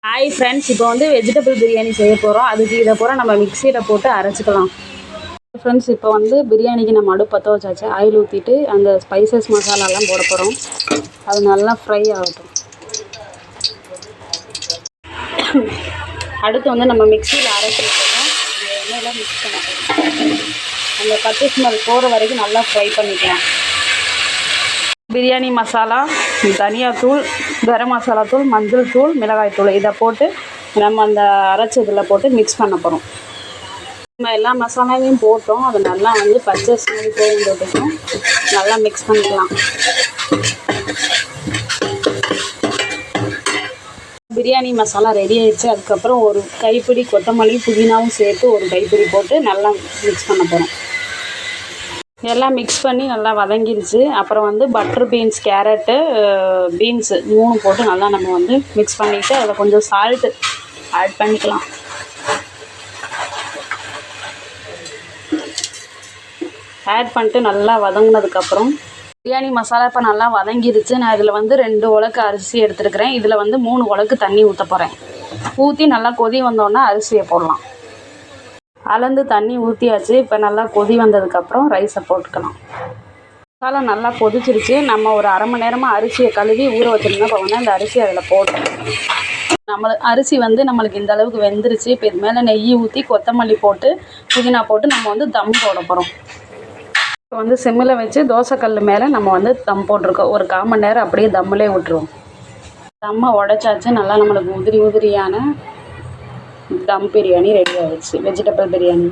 Hi friends, இப்போ வந்து vegetable biryani செய்ய போகிறோம். அதுக்கு இதை பூரா நம்ம மிக்சியில் போட்டு அரைச்சிக்கலாம். ஃப்ரெண்ட்ஸ், இப்போ வந்து பிரியாணிக்கு நம்ம அடுப்பு பற்ற வச்சாச்சு. ஆயில் ஊற்றிட்டு அந்த ஸ்பைசஸ் மசாலாலாம் போட போகிறோம். அது நல்லா ஃப்ரை ஆகட்டும். அடுத்து வந்து நம்ம மிக்சியில் அரைச்சி வச்சுருக்கோம். எண்ணெயில் மிக்ஸ் பண்ண போகிறோம். அந்த பச்சை ஸ்மெல் போகிற வரைக்கும் நல்லா ஃப்ரை பண்ணிக்கலாம். பிரியாணி மசாலா, தனியாத்தூள், கரம் மசாலா தூள், மஞ்சள் தூள், மிளகாய் தூள் இதை போட்டு நம்ம அந்த அரைச்சதில் போட்டு மிக்ஸ் பண்ண போகிறோம். நம்ம எல்லா மசாலாவையும் போட்டோம். அது நல்லா வந்து பச்சை ஸ்மெல் போகும்போதுக்கும் நல்லா மிக்ஸ் பண்ணிக்கலாம். பிரியாணி மசாலா ரெடி ஆயிடுச்சு. அதுக்கப்புறம் ஒரு கைப்பிடி கொத்தமல்லி, புதினாவும் சேர்த்து ஒரு கைப்பிடி போட்டு நல்லா மிக்ஸ் பண்ண போகிறோம். எல்லாம் மிக்ஸ் பண்ணி நல்லா வதங்கிருச்சு. அப்புறம் வந்து பட்டர் பீன்ஸ், கேரட்டு, பீன்ஸு 3 போட்டு நல்லா நம்ம வந்து மிக்ஸ் பண்ணிவிட்டு அதில் கொஞ்சம் சால்ட்டு ஆட் பண்ணிக்கலாம். ஆட் பண்ணிட்டு நல்லா வதங்கினதுக்கப்புறம் பிரியாணி மசாலா இப்போ நல்லா வதங்கிருச்சு. நான் இதில் வந்து 2 உலக்கு அரிசி எடுத்துருக்கிறேன். இதில் வந்து 3 உலக்கு தண்ணி ஊற்ற போகிறேன். ஊற்றி நல்லா கொதி வந்தோடனே அரிசியை போடலாம். அளந்து தண்ணி ஊற்றியாச்சு. இப்போ நல்லா கொதி வந்ததுக்கப்புறம் ரைஸை போட்டுக்கலாம். மசாலா நல்லா கொதிச்சிருச்சு. நம்ம ஒரு அரை மணி நேரமாக அரிசியை கழுவி ஊற வச்சுருந்தோம். இப்போ வந்து அந்த அரிசி அதில் போட்டோம். அரிசி வந்து நம்மளுக்கு இந்த அளவுக்கு வெந்துருச்சு. இப்போ இது மேலே நெய் ஊற்றி கொத்தமல்லி போட்டு புதினா போட்டு நம்ம வந்து தம் போட போகிறோம். இப்போ வந்து சிம்மில் வச்சு தோசைக்கல் மேலே நம்ம வந்து தம் போட்டிருக்கோம். ஒரு 1/4 மணி நேரம் அப்படியே தம்மிலே விட்டுருவோம். தம்மை உடைச்சாச்சு. நல்லா நம்மளுக்கு உதிரியான தம் பிரியாணி ரெடி ஆகிடுச்சு. வெஜிடபிள் பிரியாணி.